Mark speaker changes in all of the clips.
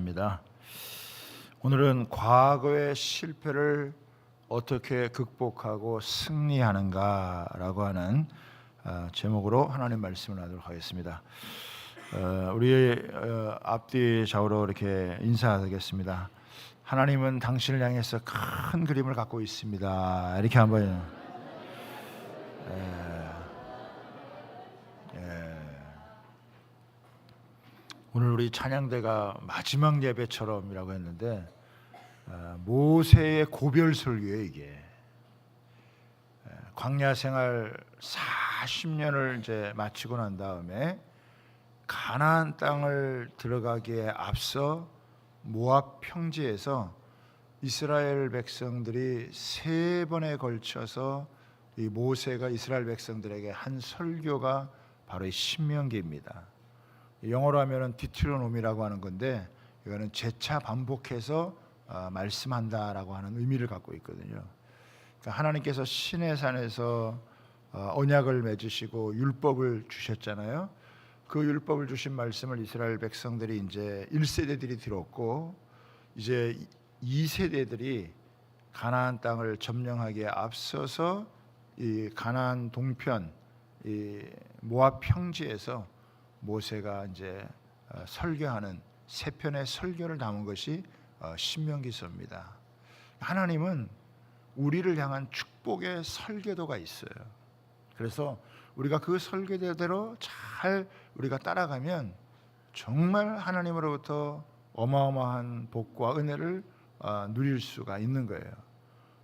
Speaker 1: 감사합니다. 오늘은 과거의 실패를 어떻게 극복하고 승리하는가라고 하는 제목으로 하나님 말씀을 하도록 하겠습니다. 우리 앞뒤 좌우로 이렇게 인사하겠습니다. 하나님은 당신을 향해서 큰 그림을 갖고 있습니다. 이렇게 한번 오늘 우리 찬양대가 마지막 예배처럼이라고 했는데 모세의 고별 설교에 이게 광야 생활 40년을 이제 마치고 난 다음에 가나안 땅을 들어가기에 앞서 모압 평지에서 이스라엘 백성들이 3번에 걸쳐서 이 모세가 이스라엘 백성들에게 한 설교가 바로 이 신명기입니다. 영어로 하면은 디트로노미라고 하는 건데 이거는 재차 반복해서 말씀한다라고 하는 의미를 갖고 있거든요. 그러니까 하나님께서 시내산에서 언약을 맺으시고 율법을 주셨잖아요. 그 율법을 주신 말씀을 이스라엘 백성들이 이제 1세대들이 들었고 이제 2세대들이 가나안 땅을 점령하기에 앞서서 이 가나안 동편 이 모압 평지에서 모세가 이제 설교하는 세 편의 설교를 담은 것이 신명기서입니다. 하나님은 우리를 향한 축복의 설교도가 있어요. 그래서 우리가 그 설교대로 잘 우리가 따라가면 정말 하나님으로부터 어마어마한 복과 은혜를 누릴 수가 있는 거예요.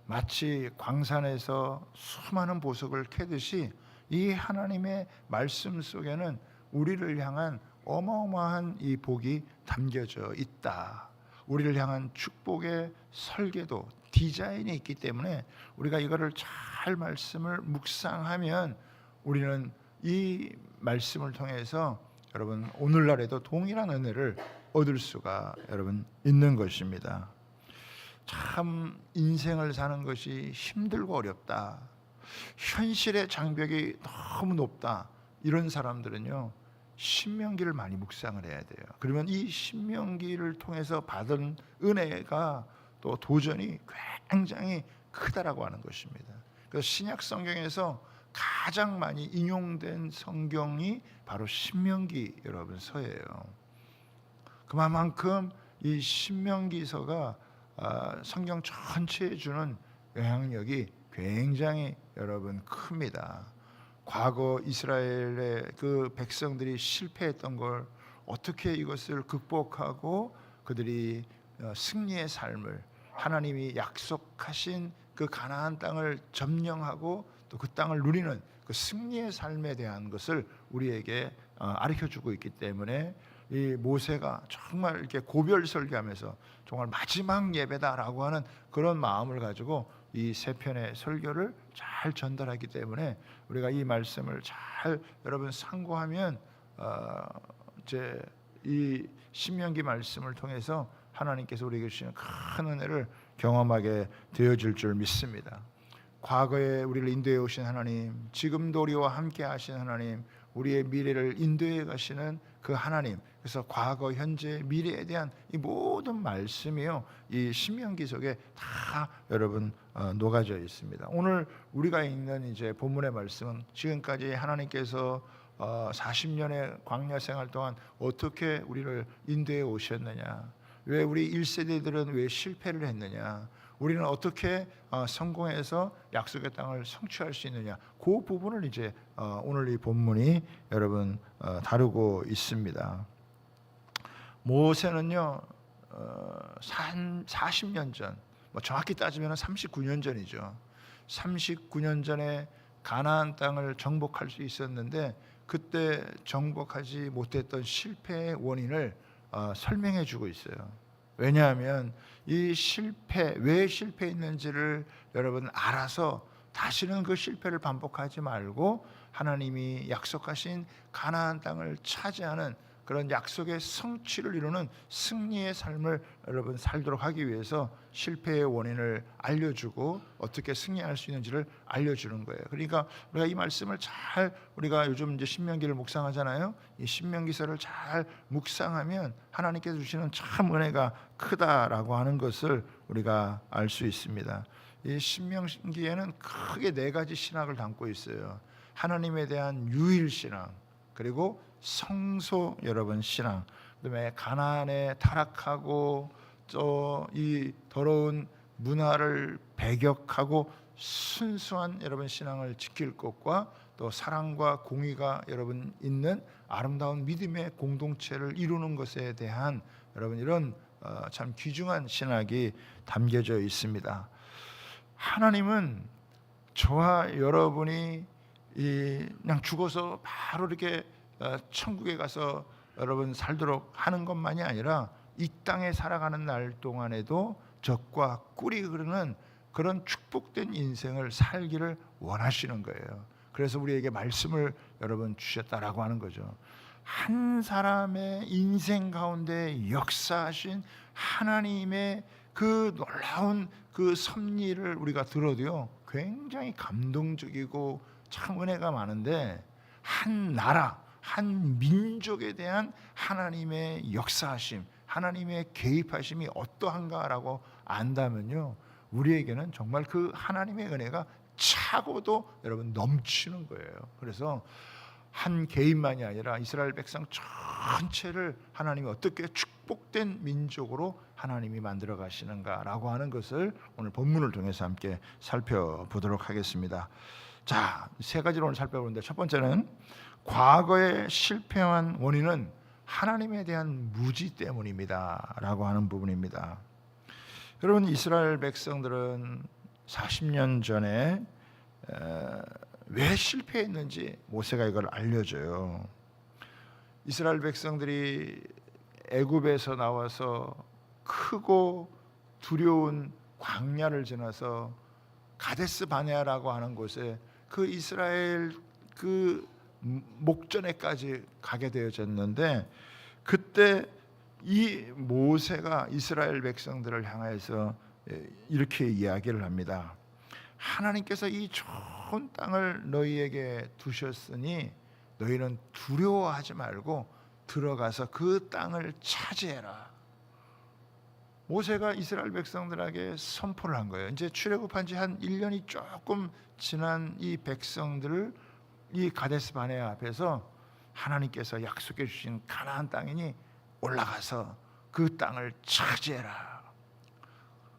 Speaker 1: 마치 광산에서 수많은 보석을 캐듯이 이 하나님의 말씀 속에는 우리를 향한 어마어마한 이 복이 담겨져 있다. 우리를 향한 축복의 설계도, 디자인이 있기 때문에 우리가 이거를 잘 말씀을 묵상하면 우리는 이 말씀을 통해서 여러분 오늘날에도 동일한 은혜를 얻을 수가 여러분 있는 것입니다. 참 인생을 사는 것이 힘들고 어렵다. 현실의 장벽이 너무 높다. 이런 사람들은요 신명기를 많이 묵상을 해야 돼요. 그러면 이 신명기를 통해서 받은 은혜가 또 도전이 굉장히 크다라고 하는 것입니다. 그래서 신약 성경에서 가장 많이 인용된 성경이 바로 신명기 여러분 서예요. 그만큼 이 신명기서가 성경 전체에 주는 영향력이 굉장히 여러분 큽니다. 과거 이스라엘의 그 백성들이 실패했던 걸 어떻게 이것을 극복하고 그들이 승리의 삶을 하나님이 약속하신 그 가나안 땅을 점령하고 또 그 땅을 누리는 그 승리의 삶에 대한 것을 우리에게 가르쳐주고 있기 때문에 이 모세가 정말 이렇게 고별 설교하면서 정말 마지막 예배다라고 하는 그런 마음을 가지고 이 세 편의 설교를 잘 전달하기 때문에 우리가 이 말씀을 잘 여러분 상고하면 이제 이 신명기 말씀을 통해서 하나님께서 우리에게 주시는 큰 은혜를 경험하게 되어질 줄 믿습니다. 과거에 우리를 인도해 오신 하나님, 지금도 우리와 함께 하신 하나님, 우리의 미래를 인도해 가시는 그 하나님, 그래서 과거, 현재, 미래에 대한 이 모든 말씀이요 이 신명기 속에 다 여러분 녹아져 있습니다. 오늘 우리가 읽는 이제 본문의 말씀은 지금까지 하나님께서 40년의 광야 생활 동안 어떻게 우리를 인도해 오셨느냐, 왜 우리 1세대들은 왜 실패를 했느냐, 우리는 어떻게 성공해서 약속의 땅을 성취할 수 있느냐, 그 부분을 이제 오늘 이 본문이 여러분 다루고 있습니다. 모세는요 40년 전, 정확히 따지면 39년 전이죠. 39년 전에 가나안 땅을 정복할 수 있었는데 그때 정복하지 못했던 실패의 원인을 설명해 주고 있어요. 왜냐하면 이 실패, 왜 실패했는지를 여러분 알아서 다시는 그 실패를 반복하지 말고 하나님이 약속하신 가나안 땅을 차지하는 그런 약속의 성취를 이루는 승리의 삶을 여러분 살도록 하기 위해서 실패의 원인을 알려주고 어떻게 승리할 수 있는지를 알려주는 거예요. 그러니까 우리가 이 말씀을 잘, 우리가 요즘 이제 신명기를 묵상하잖아요. 이 신명기서를 잘 묵상하면 하나님께서 주시는 참 은혜가 크다라고 하는 것을 우리가 알 수 있습니다. 이 신명기에는 크게 네 가지 신학을 담고 있어요. 하나님에 대한 유일 신앙, 그리고 성소 여러분 신앙, 그다음에 가나안에 타락하고 또 이 더러운 문화를 배격하고 순수한 여러분 신앙을 지킬 것과 또 사랑과 공의가 여러분 있는 아름다운 믿음의 공동체를 이루는 것에 대한 여러분 이런 참 귀중한 신학이 담겨져 있습니다. 하나님은 저와 여러분이 그냥 죽어서 바로 이렇게 천국에 가서 여러분 살도록 하는 것만이 아니라 이 땅에 살아가는 날 동안에도 적과 꿀이 흐르는 그런 축복된 인생을 살기를 원하시는 거예요. 그래서 우리에게 말씀을 여러분 주셨다라고 하는 거죠. 한 사람의 인생 가운데 역사하신 하나님의 그 놀라운 그 섭리를 우리가 들어도요 굉장히 감동적이고 참 은혜가 많은데, 한 나라, 한 민족에 대한 하나님의 역사하심, 하나님의 개입하심이 어떠한가라고 안다면요 우리에게는 정말 그 하나님의 은혜가 차고도 여러분 넘치는 거예요. 그래서 한 개인만이 아니라 이스라엘 백성 전체를 하나님이 어떻게 축복된 민족으로 하나님이 만들어 가시는가라고 하는 것을 오늘 본문을 통해서 함께 살펴보도록 하겠습니다. 자, 세 가지로 오늘 살펴보는데, 첫 번째는 과거에 실패한 원인은 하나님에 대한 무지 때문입니다 라고 하는 부분입니다. 여러분, 이스라엘 백성들은 40년 전에 왜 실패했는지 모세가 이걸 알려줘요. 이스라엘 백성들이 애굽에서 나와서 크고 두려운 광야를 지나서 가데스 바네아라고 하는 곳에 그 이스라엘 그 목전에까지 가게 되어졌는데, 그때 이 모세가 이스라엘 백성들을 향해서 이렇게 이야기를 합니다. 하나님께서 이 좋은 땅을 너희에게 두셨으니 너희는 두려워하지 말고 들어가서 그 땅을 차지해라. 모세가 이스라엘 백성들에게 선포를 한 거예요. 이제 출애굽한 지 한 1년이 조금 지난 이 백성들을 이 가데스 바네아 앞에서 하나님께서 약속해 주신 가나안 땅이니 올라가서 그 땅을 차지해라.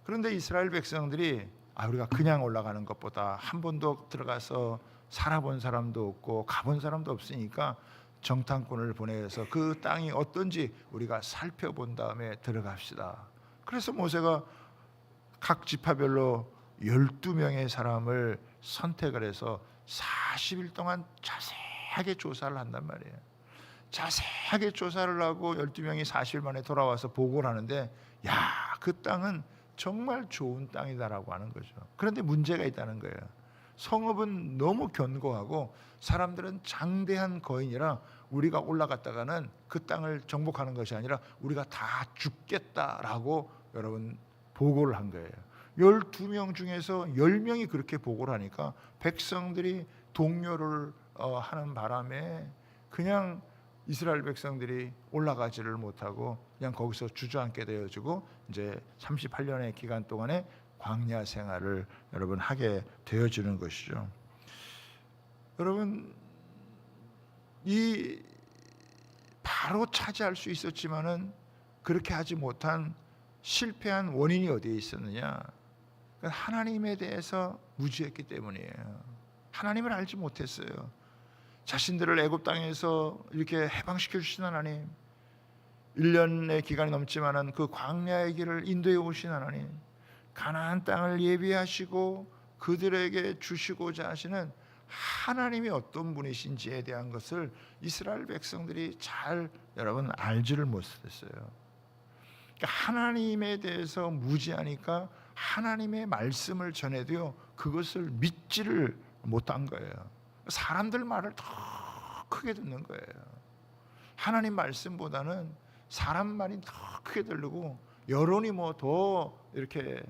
Speaker 1: 그런데 이스라엘 백성들이 우리가 그냥 올라가는 것보다 한 번도 들어가서 살아본 사람도 없고 가본 사람도 없으니까 정탐꾼을 보내서 그 땅이 어떤지 우리가 살펴본 다음에 들어갑시다. 그래서 모세가 각 지파별로 12명의 사람을 선택을 해서 40일 동안 자세하게 조사를 한단 말이에요. 자세하게 조사를 하고 12명이 40일 만에 돌아와서 보고를 하는데, 그 땅은 정말 좋은 땅이다라고 하는 거죠. 그런데 문제가 있다는 거예요. 성읍은 너무 견고하고 사람들은 장대한 거인이라 우리가 올라갔다가는 그 땅을 정복하는 것이 아니라 우리가 다 죽겠다라고 여러분 보고를 한 거예요. 12명 중에서 10명이 그렇게 보고를 하니까 백성들이 동요를 하는 바람에 그냥 이스라엘 백성들이 올라가지를 못하고 그냥 거기서 주저앉게 되어지고 이제 38년의 기간 동안에 광야 생활을 여러분 하게 되어지는 것이죠. 여러분, 이 바로 차지할 수 있었지만은 그렇게 하지 못한 실패한 원인이 어디에 있었느냐? 하나님에 대해서 무지했기 때문이에요. 하나님을 알지 못했어요. 자신들을 애굽 땅에서 이렇게 해방시켜 주신 하나님, 1년의 기간이 넘지만은 그 광야의 길을 인도해 오신 하나님, 가나안 땅을 예비하시고 그들에게 주시고자 하시는 하나님이 어떤 분이신지에 대한 것을 이스라엘 백성들이 잘 여러분 알지를 못했어요. 그러니까 하나님에 대해서 무지하니까 하나님의 말씀을 전해도요 그것을 믿지를 못한 거예요. 사람들 말을 더 크게 듣는 거예요. 하나님 말씀보다는 사람 말이 더 크게 들리고 여론이 뭐 더 이렇게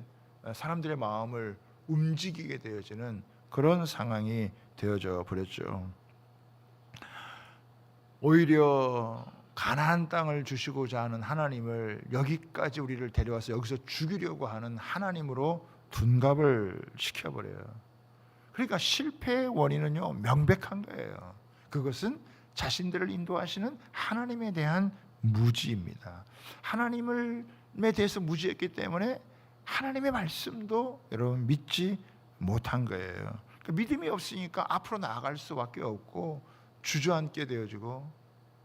Speaker 1: 사람들의 마음을 움직이게 되어지는 그런 상황이 되어져 버렸죠. 오히려 가나안 땅을 주시고자 하는 하나님을 여기까지 우리를 데려와서 여기서 죽이려고 하는 하나님으로 둔갑을 시켜버려요. 그러니까 실패의 원인은요 명백한 거예요. 그것은 자신들을 인도하시는 하나님에 대한 무지입니다. 하나님에 대해서 무지했기 때문에 하나님의 말씀도 여러분 믿지 못한 거예요. 그러니까 믿음이 없으니까 앞으로 나아갈 수밖에 없고 주저앉게 되어지고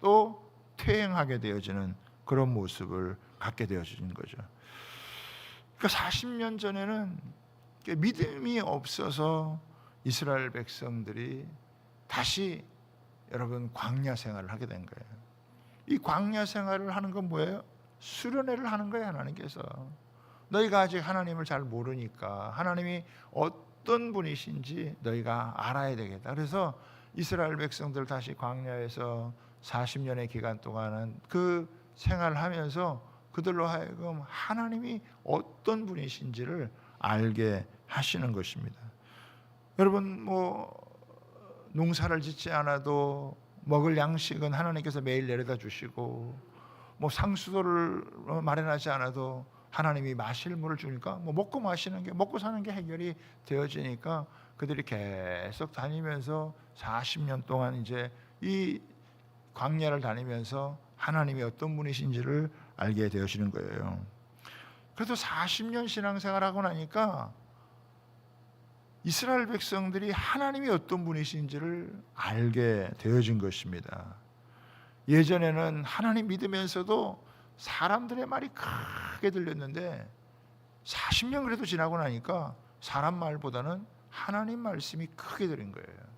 Speaker 1: 또 퇴행하게 되어지는 그런 모습을 갖게 되어지는 거죠. 그러니까 40년 전에는 믿음이 없어서 이스라엘 백성들이 다시 여러분 광야 생활을 하게 된 거예요. 이 광야 생활을 하는 건 뭐예요? 수련회를 하는 거예요. 하나님께서 너희가 아직 하나님을 잘 모르니까 하나님이 어떤 분이신지 너희가 알아야 되겠다. 그래서 이스라엘 백성들 다시 광야에서 40년의 기간 동안은 그 생활을 하면서 그들로 하여금 하나님이 어떤 분이신지를 알게 하시는 것입니다. 여러분 뭐 농사를 짓지 않아도 먹을 양식은 하나님께서 매일 내려다 주시고 뭐 상수도를 마련하지 않아도 하나님이 마실 물을 주니까 뭐 먹고 마시는 게 먹고 사는 게 해결이 되어지니까 그들이 계속 다니면서 40년 동안 이제 이 광야를 다니면서 하나님이 어떤 분이신지를 알게 되어지는 거예요. 그래도 40년 신앙생활하고 나니까 이스라엘 백성들이 하나님이 어떤 분이신지를 알게 되어진 것입니다. 예전에는 하나님 믿으면서도 사람들의 말이 크게 들렸는데 40년 그래도 지나고 나니까 사람 말보다는 하나님 말씀이 크게 들린 거예요.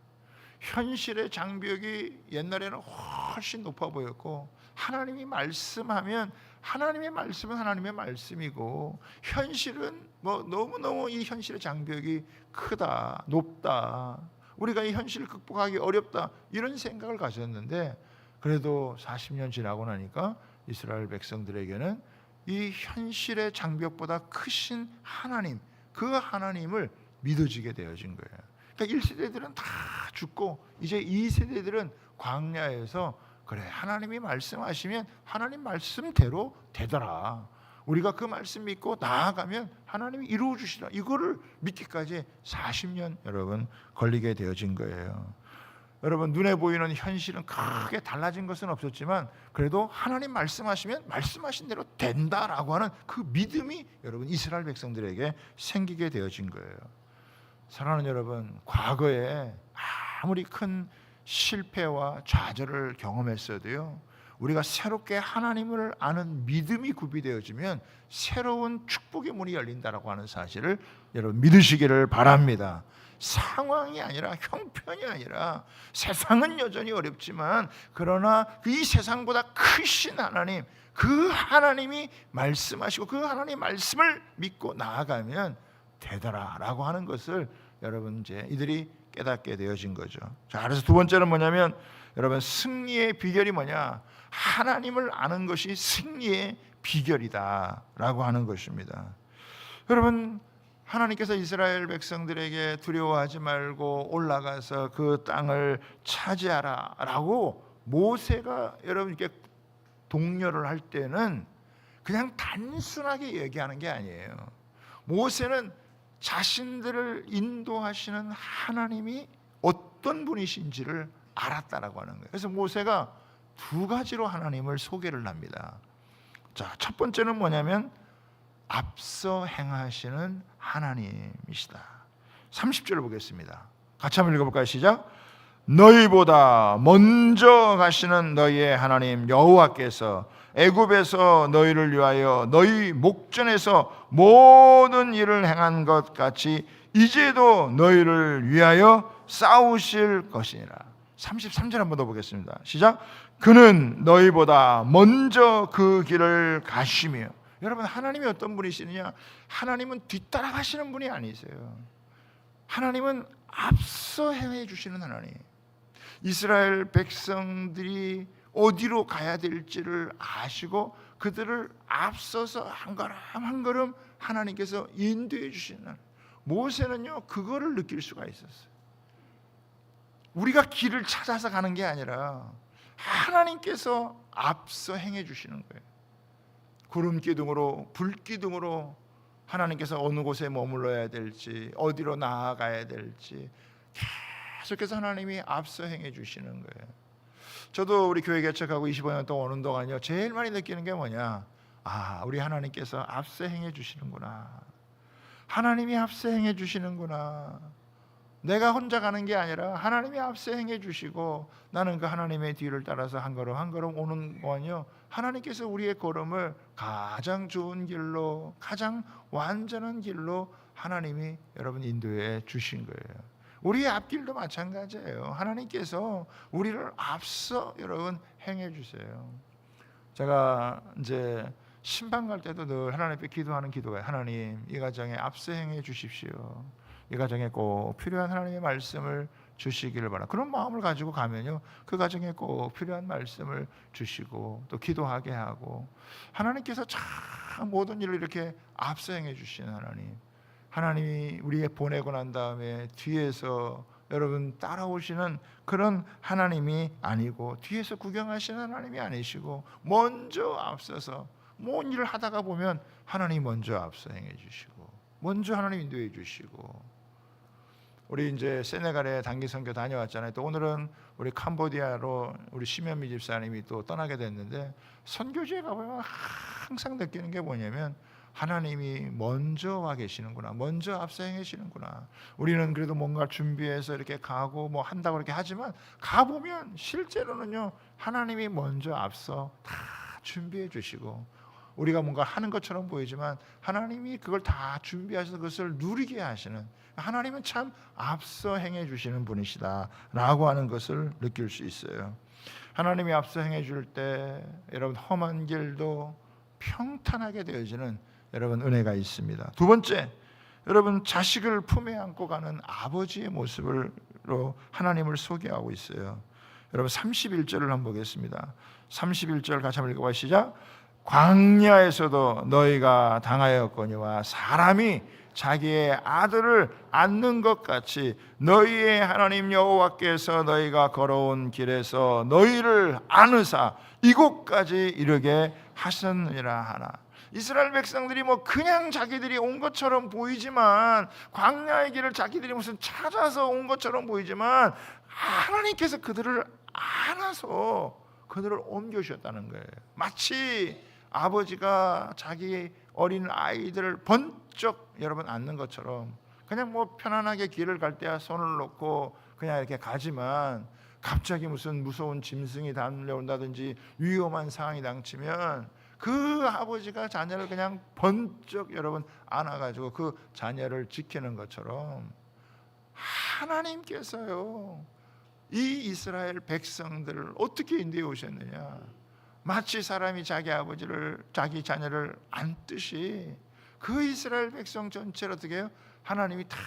Speaker 1: 현실의 장벽이 옛날에는 훨씬 높아 보였고 하나님이 말씀하면 하나님의 말씀은 하나님의 말씀이고 현실은 뭐 너무너무 이 현실의 장벽이 크다, 높다, 우리가 이 현실을 극복하기 어렵다 이런 생각을 가졌는데 그래도 40년 지나고 나니까 이스라엘 백성들에게는 이 현실의 장벽보다 크신 하나님, 그 하나님을 믿어지게 되어진 거예요. 그러니까 1세대들은 다 죽고 이제 2세대들은 광야에서 그래 하나님이 말씀하시면 하나님 말씀대로 되더라. 우리가 그 말씀 믿고 나아가면 하나님이 이루어 주시라. 이거를 믿기까지 40년 여러분 걸리게 되어진 거예요. 여러분 눈에 보이는 현실은 크게 달라진 것은 없었지만 그래도 하나님 말씀하시면 말씀하신 대로 된다라고 하는 그 믿음이 여러분 이스라엘 백성들에게 생기게 되어진 거예요. 사랑하는 여러분, 과거에 아무리 큰 실패와 좌절을 경험했어도요 우리가 새롭게 하나님을 아는 믿음이 구비되어지면 새로운 축복의 문이 열린다라고 하는 사실을 여러분 믿으시기를 바랍니다. 상황이 아니라 형편이 아니라 세상은 여전히 어렵지만 그러나 이 세상보다 크신 하나님, 그 하나님이 말씀하시고 그 하나님 말씀을 믿고 나아가면 되더라라고 하는 것을 여러분 이제 이들이 깨닫게 되어진 거죠. 자, 그래서 두 번째는 뭐냐면 여러분 승리의 비결이 뭐냐? 하나님을 아는 것이 승리의 비결이다라고 하는 것입니다. 여러분 하나님께서 이스라엘 백성들에게 두려워하지 말고 올라가서 그 땅을 차지하라라고 모세가 여러분께 독려를 할 때는 그냥 단순하게 얘기하는 게 아니에요. 모세는 자신들을 인도하시는 하나님이 어떤 분이신지를 알았다라고 하는 거예요. 그래서 모세가 두 가지로 하나님을 소개를 합니다. 자, 첫 번째는 뭐냐면 앞서 행하시는 하나님이시다. 30절을 보겠습니다. 같이 한번 읽어볼까요? 시작. 너희보다 먼저 가시는 너희의 하나님 여호와께서 애굽에서 너희를 위하여 너희 목전에서 모든 일을 행한 것 같이 이제도 너희를 위하여 싸우실 것이니라. 33절 한번 더 보겠습니다. 시작. 그는 너희보다 먼저 그 길을 가시며. 여러분 하나님이 어떤 분이시느냐? 하나님은 뒤따라가시는 분이 아니세요. 하나님은 앞서 행해 주시는 하나님. 이스라엘 백성들이 어디로 가야 될지를 아시고 그들을 앞서서 한 걸음 한 걸음 하나님께서 인도해 주시는, 모세는요 그거를 느낄 수가 있었어요. 우리가 길을 찾아서 가는 게 아니라 하나님께서 앞서 행해 주시는 거예요. 구름 기둥으로, 불 기둥으로 하나님께서 어느 곳에 머물러야 될지, 어디로 나아가야 될지 계속해서 하나님이 앞서 행해 주시는 거예요. 저도 우리 교회 개척하고 25년 동안 오는 동안요 제일 많이 느끼는 게 뭐냐, 우리 하나님께서 앞서 행해 주시는구나, 하나님이 앞서 행해 주시는구나. 내가 혼자 가는 게 아니라 하나님이 앞서 행해 주시고 나는 그 하나님의 뒤를 따라서 한 걸음 한 걸음 오는 거는요, 하나님께서 우리의 걸음을 가장 좋은 길로, 가장 완전한 길로 하나님이 여러분 인도해 주신 거예요. 우리의 앞길도 마찬가지예요. 하나님께서 우리를 앞서 여러분 행해 주세요. 제가 이제 신방 갈 때도 늘 하나님 앞에 기도하는 기도가, 하나님 이 가정에 앞서 행해 주십시오. 이 가정에 꼭 필요한 하나님의 말씀을 주시기를 바라. 그런 마음을 가지고 가면요 그 가정에 꼭 필요한 말씀을 주시고 또 기도하게 하고, 하나님께서 참 모든 일을 이렇게 앞서 행해 주시는 하나님, 하나님이 우리에 보내고 난 다음에 뒤에서 여러분 따라오시는 그런 하나님이 아니고, 뒤에서 구경하시는 하나님이 아니시고, 먼저 앞서서 뭔 일을 하다가 보면 하나님 먼저 앞서 행해 주시고, 먼저 하나님 인도해 주시고. 우리 이제 세네갈에 단기 선교 다녀왔잖아요. 또 오늘은 우리 캄보디아로 우리 심현미 집사님이 또 떠나게 됐는데, 선교지에 가보면 항상 느끼는 게 뭐냐면 하나님이 먼저 와 계시는구나, 먼저 앞서 행하시는구나. 우리는 그래도 뭔가 준비해서 이렇게 가고 뭐 한다고 이렇게 하지만 가보면 실제로는요 하나님이 먼저 앞서 다 준비해 주시고, 우리가 뭔가 하는 것처럼 보이지만 하나님이 그걸 다 준비하셔서 그것을 누리게 하시는, 하나님은 참 앞서 행해 주시는 분이시다라고 하는 것을 느낄 수 있어요. 하나님이 앞서 행해 줄 때 여러분 험한 길도 평탄하게 되어지는 여러분 은혜가 있습니다. 두 번째, 여러분 자식을 품에 안고 가는 아버지의 모습으로 하나님을 소개하고 있어요. 여러분 31절을 한번 보겠습니다. 31절 같이 한번 읽어봐 시작. 광야에서도 너희가 당하였거니와 사람이 자기의 아들을 안는 것 같이 너희의 하나님 여호와께서 너희가 걸어온 길에서 너희를 안으사 이곳까지 이르게 하셨느니라 하나. 이스라엘 백성들이 뭐 그냥 자기들이 온 것처럼 보이지만, 광야의 길을 자기들이 무슨 찾아서 온 것처럼 보이지만 하나님께서 그들을 안아서 그들을 옮겨주셨다는 거예요. 마치 아버지가 자기 어린 아이들을 번쩍 여러분 안는 것처럼, 그냥 뭐 편안하게 길을 갈 때야 손을 놓고 그냥 이렇게 가지만 갑자기 무슨 무서운 짐승이 달려온다든지 위험한 상황이 닥치면 그 아버지가 자녀를 그냥 번쩍 여러분 안아가지고 그 자녀를 지키는 것처럼 하나님께서요 이 이스라엘 백성들을 어떻게 인도해 오셨느냐, 마치 사람이 자기 아버지를, 자기 자녀를 안듯이 그 이스라엘 백성 전체를 어떻게 해요? 하나님이 다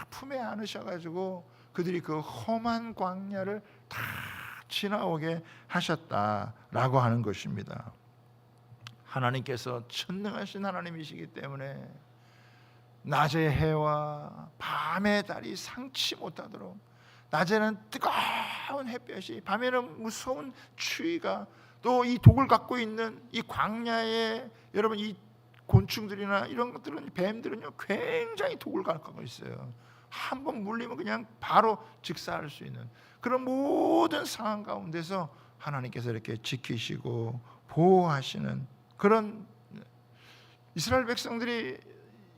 Speaker 1: 품에 안으셔가지고 그들이 그 험한 광야를 다 지나오게 하셨다라고 하는 것입니다. 하나님께서 천능하신 하나님이시기 때문에 낮의 해와 밤의 달이 상치 못하도록, 낮에는 뜨거운 햇볕이, 밤에는 무서운 추위가, 또 이 독을 갖고 있는 이 광야에 여러분 이 곤충들이나 이런 것들은, 뱀들은요 굉장히 독을 갖고 있어요. 한번 물리면 그냥 바로 직사할 수 있는 그런 모든 상황 가운데서 하나님께서 이렇게 지키시고 보호하시는 그런, 이스라엘 백성들이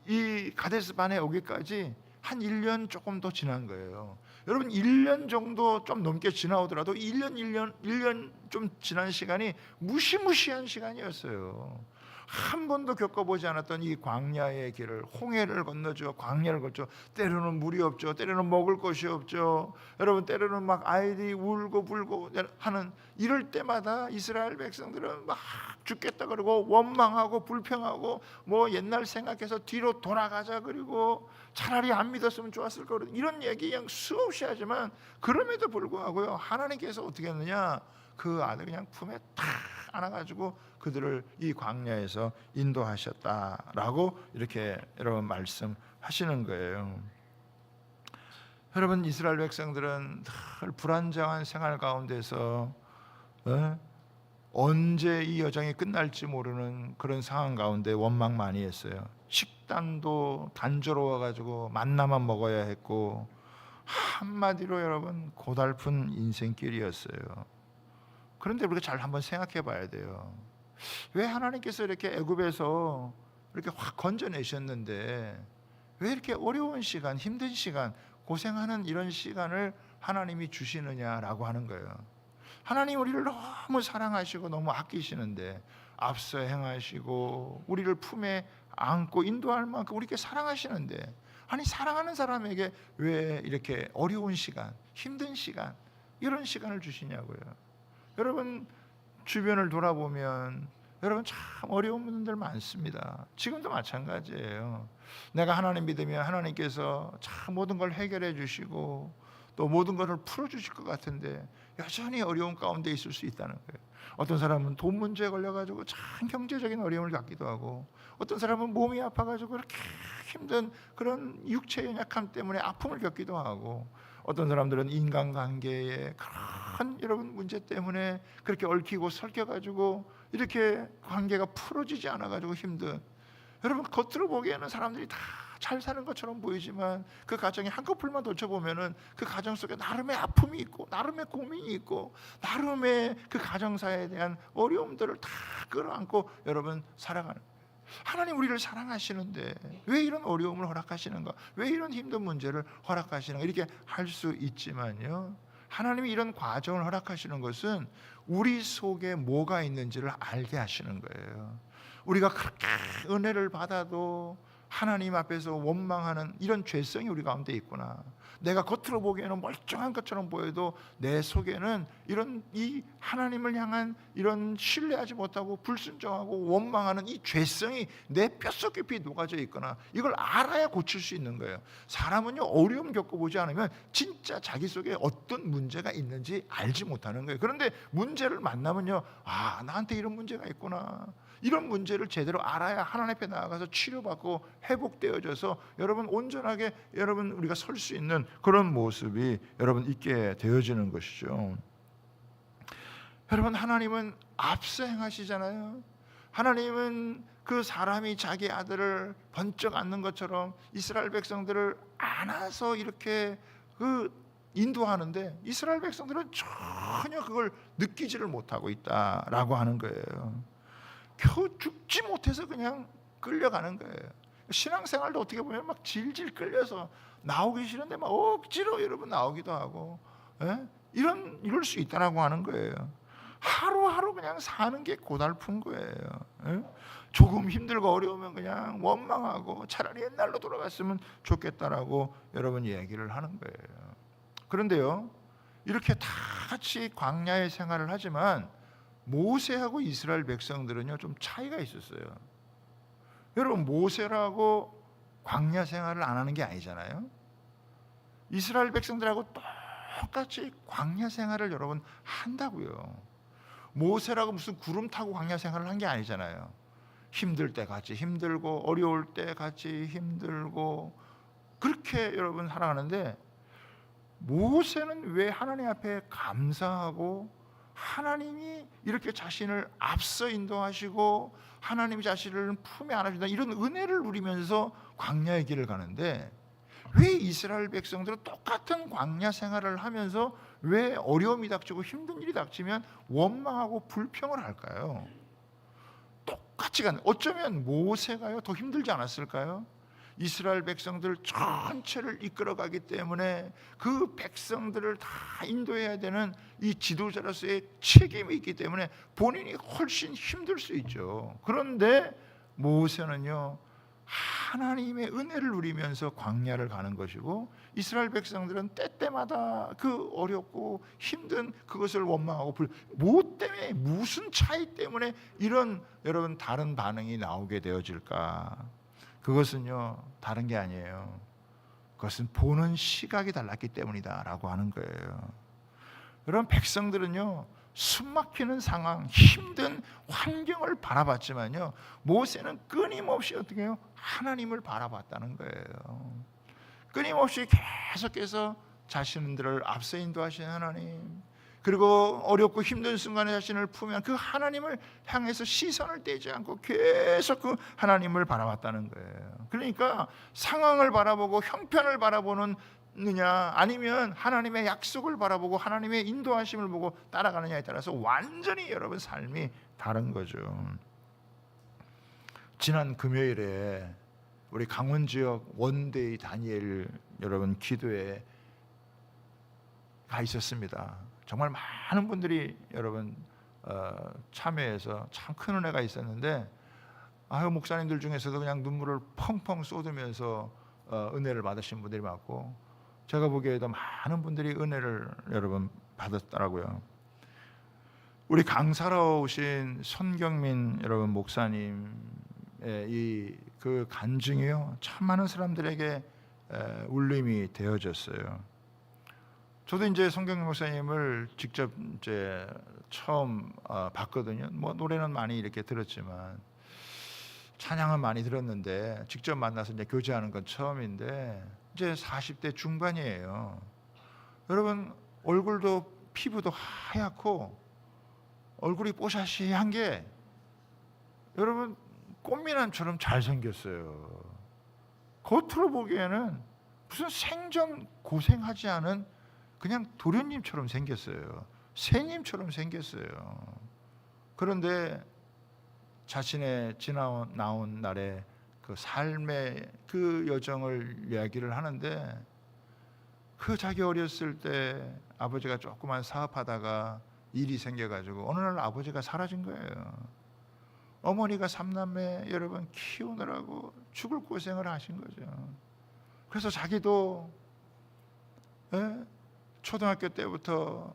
Speaker 1: 이 가데스 바네 오기까지 한 1년 조금 더 지난 거예요. 여러분 1년 정도 좀 넘게 지나오더라도 1년 좀 지난 시간이 무시무시한 시간이었어요. 한 번도 겪어보지 않았던 이 광야의 길을, 홍해를 건너죠. 광야를 걷죠. 때로는 물이 없죠. 때로는 먹을 것이 없죠. 여러분 때로는 막 아이들이 울고 불고 하는, 이럴 때마다 이스라엘 백성들은 막 죽겠다 그러고 원망하고 불평하고 뭐 옛날 생각해서 뒤로 돌아가자, 그리고 차라리 안 믿었으면 좋았을 거로 이런 얘기 그냥 수없이 하지만, 그럼에도 불구하고요 하나님께서 어떻게 했느냐, 그 아들 그냥 품에 탁 안아가지고 그들을 이 광야에서 인도하셨다라고 이렇게 여러분 말씀하시는 거예요. 여러분, 이스라엘 백성들은 늘 불안정한 생활 가운데서 언제 이 여정이 끝날지 모르는 그런 상황 가운데 원망 많이 했어요. 식단도 단조로워가지고 만나만 먹어야 했고, 한마디로 여러분 고달픈 인생길이었어요. 그런데 우리가 잘 한번 생각해 봐야 돼요. 왜 하나님께서 이렇게 애굽에서 이렇게 확 건져내셨는데 왜 이렇게 어려운 시간, 힘든 시간, 고생하는 이런 시간을 하나님이 주시느냐라고 하는 거예요. 하나님 우리를 너무 사랑하시고 너무 아끼시는데, 앞서 행하시고 우리를 품에 안고 인도할 만큼 우리께 사랑하시는데, 아니 사랑하는 사람에게 왜 이렇게 어려운 시간, 힘든 시간, 이런 시간을 주시냐고요. 여러분, 주변을 돌아보면 여러분 참 어려운 분들 많습니다. 지금도 마찬가지예요. 내가 하나님 믿으면 하나님께서 참 모든 걸 해결해 주시고 또 모든 것을 풀어주실 것 같은데 여전히 어려운 가운데 있을 수 있다는 거예요. 어떤 사람은 돈 문제에 걸려가지고 참 경제적인 어려움을 갖기도 하고, 어떤 사람은 몸이 아파가지고 그렇게 힘든 그런 육체 연약함 때문에 아픔을 겪기도 하고, 어떤 사람들은 인간관계에 그런 여러분 문제 때문에 그렇게 얽히고 설켜가지고 이렇게 관계가 풀어지지 않아가지고 힘든, 여러분 겉으로 보기에는 사람들이 다 잘 사는 것처럼 보이지만 그 가정에 한꺼풀만 돌쳐보면은 그 가정 속에 나름의 아픔이 있고 나름의 고민이 있고 나름의 그 가정사에 대한 어려움들을 다 끌어안고 여러분 살아가는, 하나님 우리를 사랑하시는데 왜 이런 어려움을 허락하시는가, 왜 이런 힘든 문제를 허락하시는가, 이렇게 할 수 있지만요, 하나님이 이런 과정을 허락하시는 것은 우리 속에 뭐가 있는지를 알게 하시는 거예요. 우리가 그렇게 은혜를 받아도 하나님 앞에서 원망하는 이런 죄성이 우리 가운데 있구나, 내가 겉으로 보기에는 멀쩡한 것처럼 보여도 내 속에는 이런 이 하나님을 향한 이런 신뢰하지 못하고 불순종하고 원망하는 이 죄성이 내 뼛속 깊이 녹아져 있거나, 이걸 알아야 고칠 수 있는 거예요. 사람은요 어려움 겪어보지 않으면 진짜 자기 속에 어떤 문제가 있는지 알지 못하는 거예요. 그런데 문제를 만나면요, 아 나한테 이런 문제가 있구나, 이런 문제를 제대로 알아야 하나님 앞에 나아가서 치료받고 회복되어져서 여러분 온전하게 여러분 우리가 설 수 있는 그런 모습이 여러분 있게 되어지는 것이죠. 여러분, 하나님은 앞서 행하시잖아요. 하나님은 그 사람이 자기 아들을 번쩍 안는 것처럼 이스라엘 백성들을 안아서 이렇게 그 인도하는데, 이스라엘 백성들은 전혀 그걸 느끼지를 못하고 있다라고 하는 거예요. 겨우 죽지 못해서 그냥 끌려가는 거예요. 신앙생활도 어떻게 보면 막 질질 끌려서 나오기 싫은데 막 억지로 여러분 나오기도 하고, 이럴 수 있다라고 하는 거예요. 하루하루 그냥 사는 게 고달픈 거예요. 조금 힘들고 어려우면 그냥 원망하고 차라리 옛날로 돌아갔으면 좋겠다라고 여러분 얘기를 하는 거예요. 그런데요, 이렇게 다 같이 광야의 생활을 하지만 모세하고 이스라엘 백성들은요 좀 차이가 있었어요. 여러분, 모세라고 광야 생활을 안 하는 게 아니잖아요. 이스라엘 백성들하고 똑같이 광야 생활을 여러분 한다고요. 모세라고 무슨 구름 타고 광야 생활을 한 게 아니잖아요. 힘들 때 같이 힘들고 어려울 때 같이 힘들고 그렇게 여러분 살아가는데, 모세는 왜 하나님 앞에 감사하고 하나님이 이렇게 자신을 앞서 인도하시고 하나님이 자신을 품에 안아준다 이런 은혜를 누리면서 광야의 길을 가는데, 왜 이스라엘 백성들은 똑같은 광야 생활을 하면서 왜 어려움이 닥치고 힘든 일이 닥치면 원망하고 불평을 할까요? 똑같이 가는, 어쩌면 모세가요 더 힘들지 않았을까요? 이스라엘 백성들 전체를 이끌어가기 때문에 그 백성들을 다 인도해야 되는 이 지도자로서의 책임이 있기 때문에 본인이 훨씬 힘들 수 있죠. 그런데 모세는요 하나님의 은혜를 누리면서 광야를 가는 것이고, 이스라엘 백성들은 때때마다 그 어렵고 힘든 그것을 원망하고 뭐 때문에, 무슨 차이 때문에 이런 여러분 다른 반응이 나오게 되어질까? 그것은요 다른 게 아니에요. 그것은 보는 시각이 달랐기 때문이다라고 하는 거예요. 여러분, 백성들은요 숨막히는 상황, 힘든 환경을 바라봤지만요, 모세는 끊임없이 어떻게 해요? 하나님을 바라봤다는 거예요. 끊임없이 계속해서 자신들을 앞서 인도하신 하나님, 그리고 어렵고 힘든 순간에 자신을 품으면 그 하나님을 향해서 시선을 떼지 않고 계속 그 하나님을 바라봤다는 거예요. 그러니까 상황을 바라보고 형편을 바라보는 느냐, 아니면 하나님의 약속을 바라보고 하나님의 인도하심을 보고 따라가느냐에 따라서 완전히 여러분 삶이 다른 거죠. 지난 금요일에 우리 강원 지역 원데이 다니엘 여러분 기도에 가 있었습니다. 정말 많은 분들이 여러분 참여해서 참 큰 은혜가 있었는데, 목사님들 중에서도 그냥 눈물을 펑펑 쏟으면서 은혜를 받으신 분들이 많고, 제가 보기에도 많은 분들이 은혜를 여러분 받았더라고요. 우리 강사로 오신 손경민 여러분 목사님의 이 그 간증이요, 참 많은 사람들에게 울림이 되어졌어요. 저도 이제 손경민 목사님을 직접 이제 처음 봤거든요. 뭐 노래는 많이 이렇게 들었지만 찬양은 많이 들었는데 직접 만나서 이제 교제하는 건 처음인데, 이제 40대 중반이에요. 여러분 얼굴도 피부도 하얗고 얼굴이 뽀샤시한 게 여러분 꽃미남처럼 잘생겼어요. 겉으로 보기에는 무슨 생전 고생하지 않은 그냥 도련님처럼 생겼어요. 새님처럼 생겼어요. 그런데 자신의 지나온 날의 그 삶의 그 여정을 이야기를 하는데, 그 자기 어렸을 때 아버지가 조그만 사업하다가 일이 생겨가지고 어느 날 아버지가 사라진 거예요. 어머니가 3남매 여러분 키우느라고 죽을 고생을 하신 거죠. 그래서 자기도 초등학교 때부터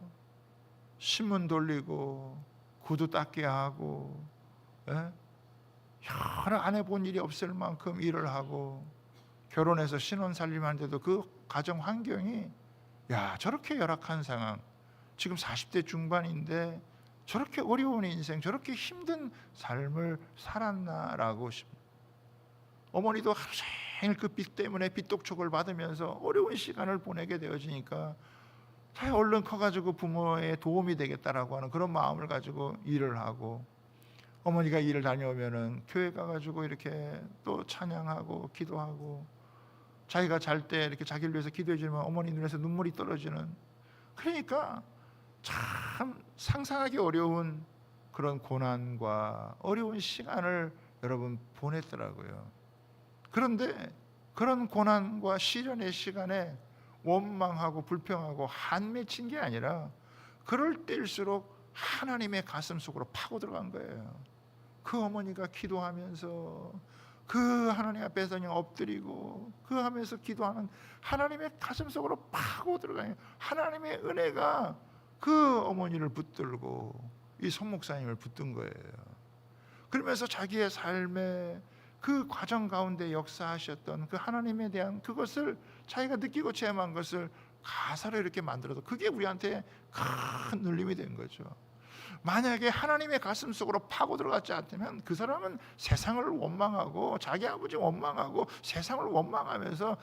Speaker 1: 신문 돌리고 구두 닦기 하고 여러 안 해본 일이 없을 만큼 일을 하고, 결혼해서 신혼 살림하는데도 그 가정 환경이, 야, 저렇게 열악한 상황, 지금 40대 중반인데 저렇게 어려운 인생, 저렇게 힘든 삶을 살았나라고 싶습니다. 어머니도 하루 종일 그 빚 때문에 빚독촉을 받으면서 어려운 시간을 보내게 되어지니까 얼른 커가지고 부모의 도움이 되겠다라고 하는 그런 마음을 가지고 일을 하고, 어머니가 일을 다녀오면은 교회 가가지고 이렇게 또 찬양하고 기도하고, 자기가 잘 때 이렇게 자기를 위해서 기도해 주면 어머니 눈에서 눈물이 떨어지는, 그러니까 참 상상하기 어려운 그런 고난과 어려운 시간을 여러분 보냈더라고요. 그런데 그런 고난과 시련의 시간에 원망하고 불평하고 한 맺힌 게 아니라 그럴 때일수록 하나님의 가슴 속으로 파고 들어간 거예요. 그 어머니가 기도하면서 그 하나님 앞에서 그냥 엎드리고 그 하면서 기도하는 하나님의 가슴 속으로 파고 들어가요. 하나님의 은혜가 그 어머니를 붙들고 이 손 목사님을 붙든 거예요. 그러면서 자기의 삶의 그 과정 가운데 역사하셨던 그 하나님에 대한 그것을 자기가 느끼고 체험한 것을 가사로 이렇게 만들어도 그게 우리한테 큰 눌림이 된 거죠. 만약에 하나님의 가슴 속으로 파고 들어갔지 않다면 그 사람은 세상을 원망하고 자기 아버지 원망하고 세상을 원망하면서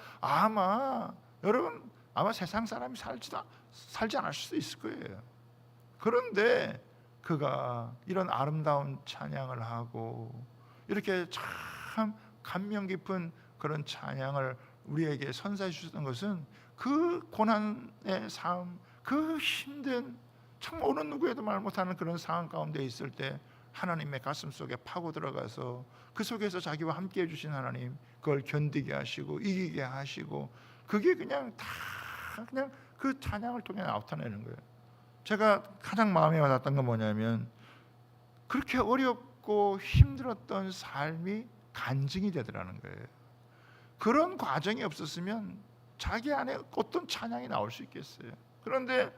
Speaker 1: 여러분 세상 사람이 살지 않을 수도 있을 거예요. 그런데 그가 이런 아름다운 찬양을 하고 이렇게 참 감명 깊은 그런 찬양을 우리에게 선사해 주셨던 것은 그 고난의 삶, 그 힘든 정말 어느 누구에도 말 못하는 그런 상황 가운데 있을 때 하나님의 가슴 속에 파고 들어가서 그 속에서 자기와 함께 해주신 하나님, 그걸 견디게 하시고 이기게 하시고, 그게 그냥 그 찬양을 통해 나타내는 거예요. 제가 가장 마음에 와닿았던 건 뭐냐면, 그렇게 어렵고 힘들었던 삶이 간증이 되더라는 거예요. 그런 과정이 없었으면 자기 안에 어떤 찬양이 나올 수 있겠어요. 그런데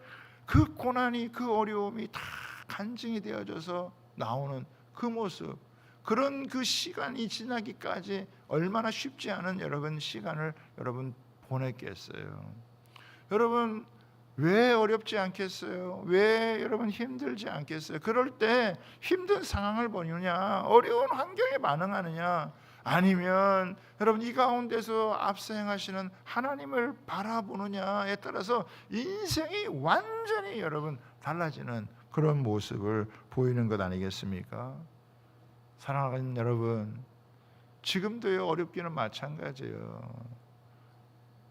Speaker 1: 그 고난이, 그 어려움이 다 간증이 되어져서 나오는 그 모습, 그런 그 시간이 지나기까지 얼마나 쉽지 않은 여러분 시간을 여러분 보냈겠어요. 여러분 왜 어렵지 않겠어요? 왜 여러분 힘들지 않겠어요? 그럴 때 힘든 상황을 보느냐, 어려운 환경에 반응하느냐, 아니면 여러분 이 가운데서 앞서 행하시는 하나님을 바라보느냐에 따라서 인생이 완전히 여러분 달라지는 그런 모습을 보이는 것 아니겠습니까? 사랑하는 여러분, 지금도요 어렵기는 마찬가지예요.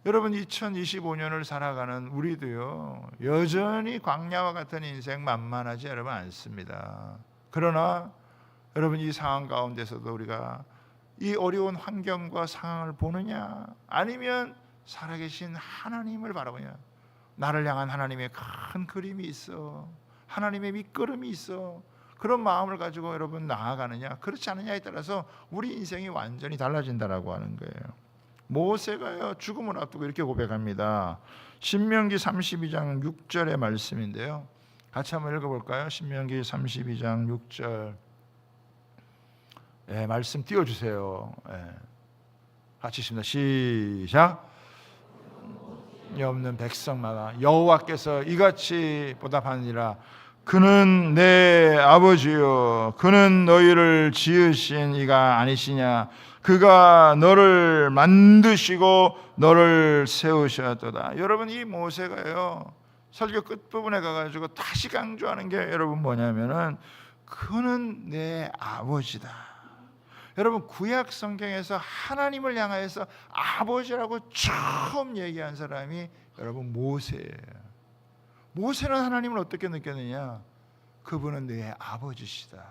Speaker 1: 여러분 2025년을 살아가는 우리도요 여전히 광야와 같은 인생 만만하지 여러분 않습니다. 그러나 여러분 이 상황 가운데서도 우리가 이 어려운 환경과 상황을 보느냐, 아니면 살아계신 하나님을 바라보냐, 나를 향한 하나님의 큰 그림이 있어, 하나님의 밑거름이 있어, 그런 마음을 가지고 여러분 나아가느냐 그렇지 않느냐에 따라서 우리 인생이 완전히 달라진다라고 하는 거예요. 모세가요 죽음을 앞두고 이렇게 고백합니다. 신명기 32장 6절의 말씀인데요, 같이 한번 읽어볼까요? 신명기 32장 6절. 말씀 띄워주세요. 같이 있습니다. 시작. 없는 백성마다 여호와께서 이같이 보답하니라. 그는 내 아버지요, 그는 너희를 지으신 이가 아니시냐. 그가 너를 만드시고 너를 세우셨도다. 여러분 이 모세가요 설교 끝부분에 가가지고 다시 강조하는 게 여러분 뭐냐면은 그는 내 아버지다. 여러분 구약 성경에서 하나님을 향하여서 아버지라고 처음 얘기한 사람이 여러분 모세예요. 모세는 하나님을 어떻게 느꼈느냐? 그분은 내 아버지시다.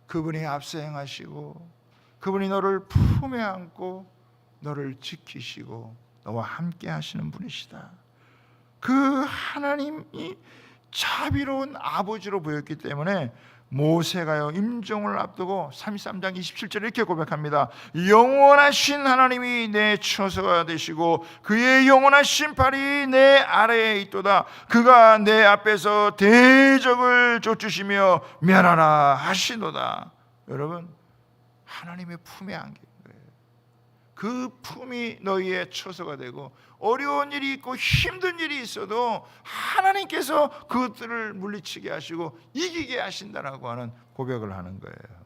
Speaker 1: 그분이 앞서 행하시고 그분이 너를 품에 안고 너를 지키시고 너와 함께 하시는 분이시다. 그 하나님이 자비로운 아버지로 보였기 때문에 모세가요 임종을 앞두고 33장 27절 이렇게 고백합니다. 영원하신 하나님이 내 처소가 되시고 그의 영원하신 팔이 내 아래에 있도다. 그가 내 앞에서 대적을 쫓으시며 멸하라 하시도다. 여러분 하나님의 품에 안긴 거예요. 그 품이 너희의 처소가 되고 어려운 일이 있고 힘든 일이 있어도 하나님께서 그것들을 물리치게 하시고 이기게 하신다라고 하는 고백을 하는 거예요.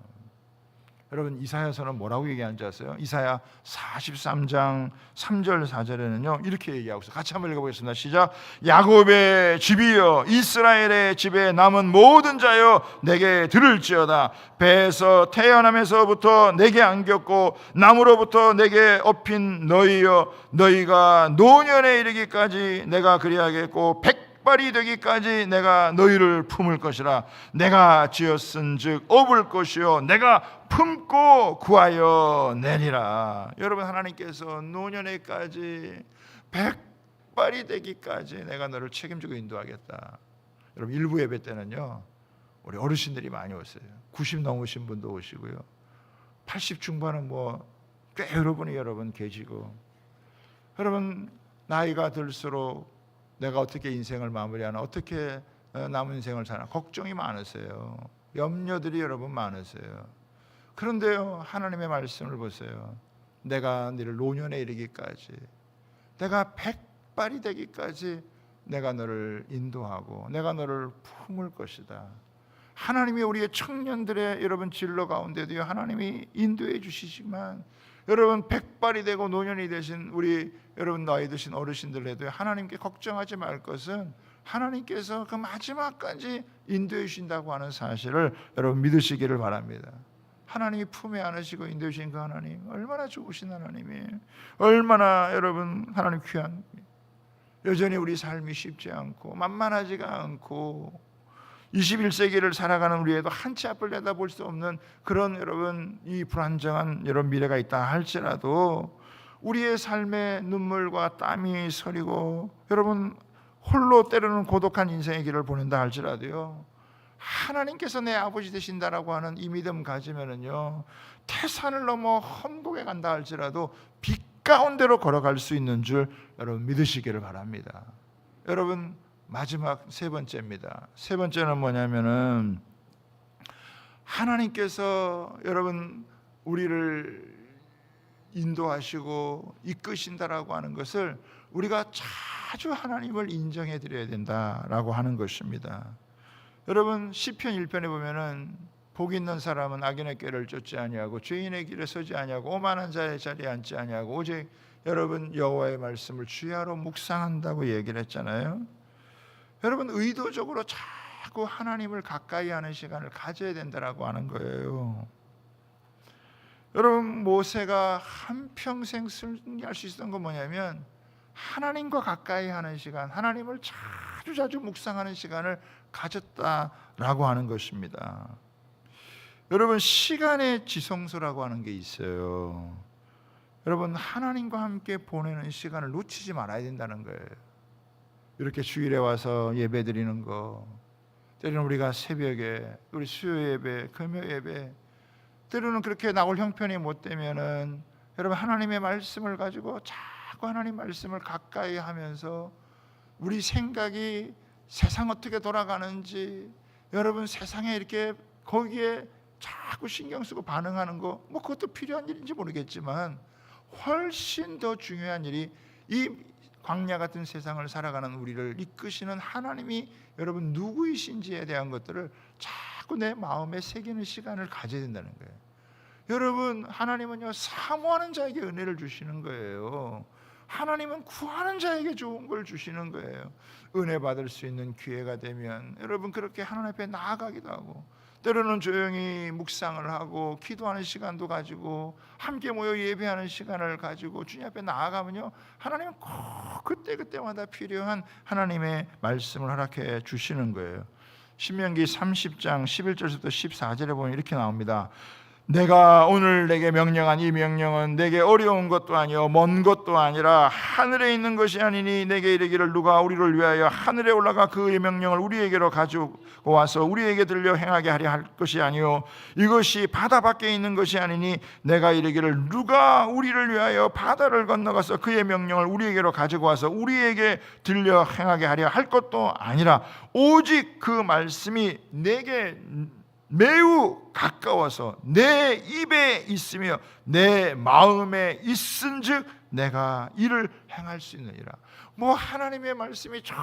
Speaker 1: 여러분 이사야서는 뭐라고 얘기하는지 아세요? 이사야 43장 3절 4절에는요 이렇게 얘기하고 있어요. 같이 한번 읽어보겠습니다. 시작. 야곱의 집이여, 이스라엘의 집에 남은 모든 자여 내게 들을지어다. 배에서 태어나면서부터 내게 안겼고 나무로부터 내게 업힌 너희여, 너희가 노년에 이르기까지 내가 그리하겠고 백발이 되기까지 내가 너희를 품을 것이라. 내가 지었은즉 업을 것이요 내가 품고 구하여 내리라. 여러분 하나님께서 노년에까지 백발이 되기까지 내가 너를 책임지고 인도하겠다. 여러분 일부 예배 때는요 우리 어르신들이 많이 오세요. 90 넘으신 분도 오시고요, 80 중반은 꽤 여러분 계시고, 여러분 나이가 들수록 내가 어떻게 인생을 마무리하나, 어떻게 남은 인생을 사나 걱정이 많으세요. 염려들이 여러분 많으세요. 그런데요 하나님의 말씀을 보세요. 내가 너를 노년에 이르기까지, 내가 백발이 되기까지 내가 너를 인도하고 내가 너를 품을 것이다. 하나님이 우리의 청년들의 여러분 진로 가운데도요 하나님이 인도해 주시지만, 여러분 백발이 되고 노년이 되신 우리 여러분 나이 드신 어르신들에도 하나님께 걱정하지 말 것은 하나님께서 그 마지막까지 인도해 주신다고 하는 사실을 여러분 믿으시기를 바랍니다. 하나님이 품에 안으시고 인도해 주신 그 하나님 얼마나 좋으신 하나님이에요. 얼마나 여러분 하나님 귀한, 여전히 우리 삶이 쉽지 않고 만만하지가 않고 21세기를 살아가는 우리에도 한치 앞을 내다볼 수 없는 그런 여러분 이 불안정한 여러분 미래가 있다 할지라도 우리의 삶에 눈물과 땀이 서리고 여러분 홀로 때로는 고독한 인생의 길을 보낸다 할지라도요 하나님께서 내 아버지 되신다라고 하는 이 믿음 가지면은요 태산을 넘어 천국에 간다 할지라도 빛 가운데로 걸어갈 수 있는 줄 여러분 믿으시기를 바랍니다. 여러분 마지막 세 번째입니다. 세 번째는 뭐냐면은 하나님께서 여러분 우리를 인도하시고 이끄신다라고 하는 것을 우리가 잘 자주 하나님을 인정해 드려야 된다라고 하는 것입니다. 여러분 시편 1편에 보면은 복 있는 사람은 악인의 꾀를 쫓지 아니하고 죄인의 길에 서지 아니하고 오만한 자의 자리에 앉지 아니하고 오직 여러분 여호와의 말씀을 주야로 묵상한다고 얘기를 했잖아요. 여러분 의도적으로 자꾸 하나님을 가까이 하는 시간을 가져야 된다라고 하는 거예요. 여러분 모세가 한평생 승리할 수 있었던 건 뭐냐면 하나님과 가까이 하는 시간, 하나님을 자주 묵상하는 시간을 가졌다라고 하는 것입니다. 여러분 시간의 지성소라고 하는 게 있어요. 여러분 하나님과 함께 보내는 시간을 놓치지 말아야 된다는 거예요. 이렇게 주일에 와서 예배 드리는 거, 때로는 우리가 새벽에 우리 수요 예배, 금요 예배, 때로는 그렇게 나올 형편이 못 되면은 여러분 하나님의 말씀을 가지고 자꾸 하나님 말씀을 가까이 하면서 우리 생각이 세상 어떻게 돌아가는지, 여러분 세상에 이렇게 거기에 자꾸 신경 쓰고 반응하는 거, 뭐 그것도 필요한 일인지 모르겠지만 훨씬 더 중요한 일이 이 광야 같은 세상을 살아가는 우리를 이끄시는 하나님이 여러분 누구이신지에 대한 것들을 자꾸 내 마음에 새기는 시간을 가져야 된다는 거예요. 여러분 하나님은요 사모하는 자에게 은혜를 주시는 거예요. 하나님은 구하는 자에게 좋은 걸 주시는 거예요. 은혜 받을 수 있는 기회가 되면 여러분 그렇게 하나님 앞에 나아가기도 하고, 때로는 조용히 묵상을 하고 기도하는 시간도 가지고 함께 모여 예배하는 시간을 가지고 주님 앞에 나아가면요 하나님은 꼭 그때마다 필요한 하나님의 말씀을 허락해 주시는 거예요. 신명기 30장 11절부터 14절에 보면 이렇게 나옵니다. 내가 오늘 내게 명령한 이 명령은 내게 어려운 것도 아니요 먼 것도 아니라 하늘에 있는 것이 아니니 내게 이르기를 누가 우리를 위하여 하늘에 올라가 그의 명령을 우리에게로 가지고 와서 우리에게 들려 행하게 하려 할 것이 아니요 이것이 바다 밖에 있는 것이 아니니 내가 이르기를 누가 우리를 위하여 바다를 건너가서 그의 명령을 우리에게로 가지고 와서 우리에게 들려 행하게 하려 할 것도 아니라 오직 그 말씀이 내게 매우 가까워서 내 입에 있으며 내 마음에 있은즉 내가 이를 행할 수 있느니라. 뭐 하나님의 말씀이 저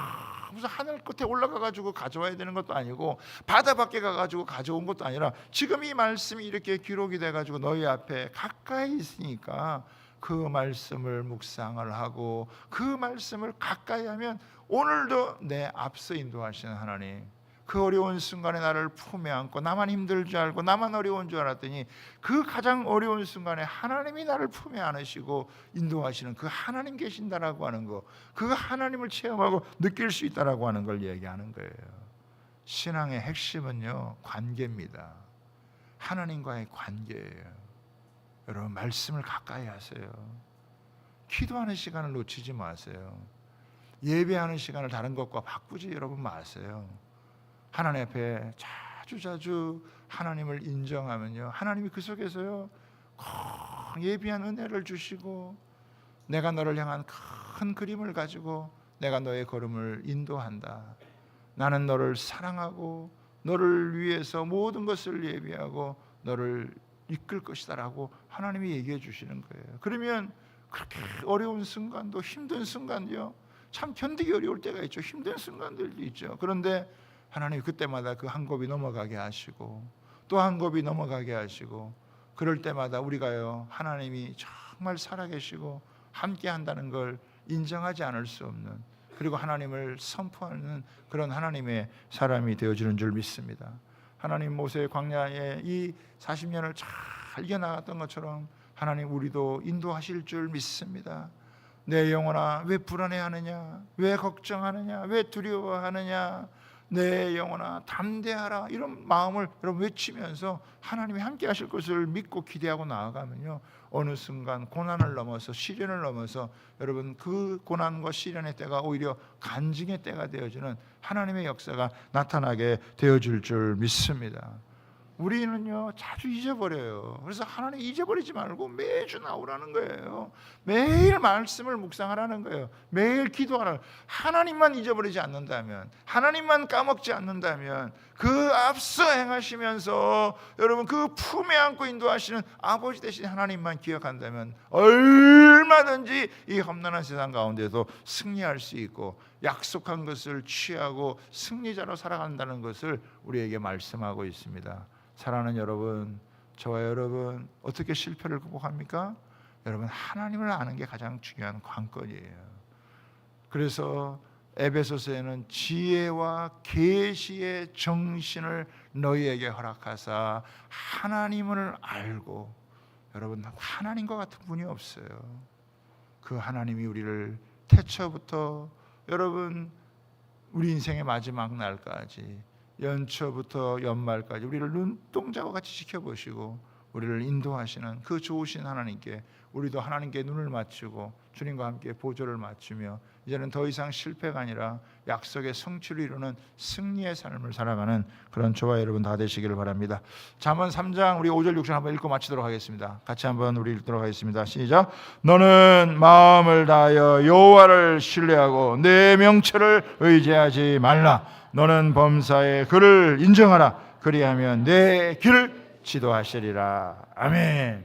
Speaker 1: 무슨 하늘 끝에 올라가 가지고 가져와야 되는 것도 아니고 바다 밖에 가 가지고 가져온 것도 아니라 지금 이 말씀이 이렇게 기록이 돼 가지고 너희 앞에 가까이 있으니까 그 말씀을 묵상을 하고 그 말씀을 가까이 하면 오늘도 내 앞서 인도하시는 하나님, 그 어려운 순간에 나를 품에 안고 나만 힘들 줄 알고 나만 어려운 줄 알았더니 그 가장 어려운 순간에 하나님이 나를 품에 안으시고 인도하시는 그 하나님 계신다라고 하는 거, 그 하나님을 체험하고 느낄 수 있다라고 하는 걸 얘기하는 거예요. 신앙의 핵심은요 관계입니다. 하나님과의 관계예요. 여러분 말씀을 가까이 하세요. 기도하는 시간을 놓치지 마세요. 예배하는 시간을 다른 것과 바꾸지 여러분 마세요. 하나님 앞에 자주 하나님을 인정하면요 하나님이 그 속에서요 예비한 은혜를 주시고 내가 너를 향한 큰 그림을 가지고 내가 너의 걸음을 인도한다. 나는 너를 사랑하고 너를 위해서 모든 것을 예비하고 너를 이끌 것이다 라고 하나님이 얘기해 주시는 거예요. 그러면 그렇게 어려운 순간도 힘든 순간도요 참 견디기 어려울 때가 있죠. 힘든 순간들도 있죠. 그런데 하나님 그때마다 그 한 곱이 넘어가게 하시고 또 한 곱이 넘어가게 하시고, 그럴 때마다 우리가요 하나님이 정말 살아계시고 함께 한다는 걸 인정하지 않을 수 없는, 그리고 하나님을 선포하는 그런 하나님의 사람이 되어지는 줄 믿습니다. 하나님 모세의 광야에 이 40년을 잘 이겨나갔던 것처럼 하나님 우리도 인도하실 줄 믿습니다. 내 영혼아 왜 불안해하느냐, 왜 걱정하느냐, 왜 두려워하느냐, 내 영혼아 담대하라, 이런 마음을 여러분 외치면서 하나님이 함께 하실 것을 믿고 기대하고 나아가면요 어느 순간 고난을 넘어서 시련을 넘어서 여러분 그 고난과 시련의 때가 오히려 간증의 때가 되어지는 하나님의 역사가 나타나게 되어질 줄 믿습니다. 우리는요 자주 잊어버려요. 그래서 하나님 잊어버리지 말고 매주 나오라는 거예요. 매일 말씀을 묵상하라는 거예요. 매일 기도하라는 거예요. 하나님만 잊어버리지 않는다면, 하나님만 까먹지 않는다면, 그 앞서 행하시면서 여러분 그 품에 안고 인도하시는 아버지 되신 하나님만 기억한다면 얼마나 얼마든지 이 험난한 세상 가운데도 승리할 수 있고 약속한 것을 취하고 승리자로 살아간다는 것을 우리에게 말씀하고 있습니다. 사랑하는 여러분, 저와 여러분 어떻게 실패를 극복합니까? 여러분, 하나님을 아는 게 가장 중요한 관건이에요. 그래서 에베소서에는 지혜와 계시의 정신을 너희에게 허락하사 하나님을 알고, 여러분 하나님과 같은 분이 없어요. 그 하나님이 우리를 태초부터 여러분 우리 인생의 마지막 날까지, 연초부터 연말까지 우리를 눈동자와 같이 지켜보시고 우리를 인도하시는 그 좋으신 하나님께 우리도 하나님께 눈을 맞추고 주님과 함께 보조를 맞추며 이제는 더 이상 실패가 아니라 약속의 성취를 이루는 승리의 삶을 살아가는 그런 저와 여러분 다 되시기를 바랍니다. 잠언 3장 우리 5절 6절 한번 읽고 마치도록 하겠습니다. 같이 한번 우리 읽도록 하겠습니다. 시작. 너는 마음을 다하여 여호와를 신뢰하고 내 명철을 의지하지 말라. 너는 범사의 그를 인정하라. 그리하면 내 길을 지도하시리라. 아멘.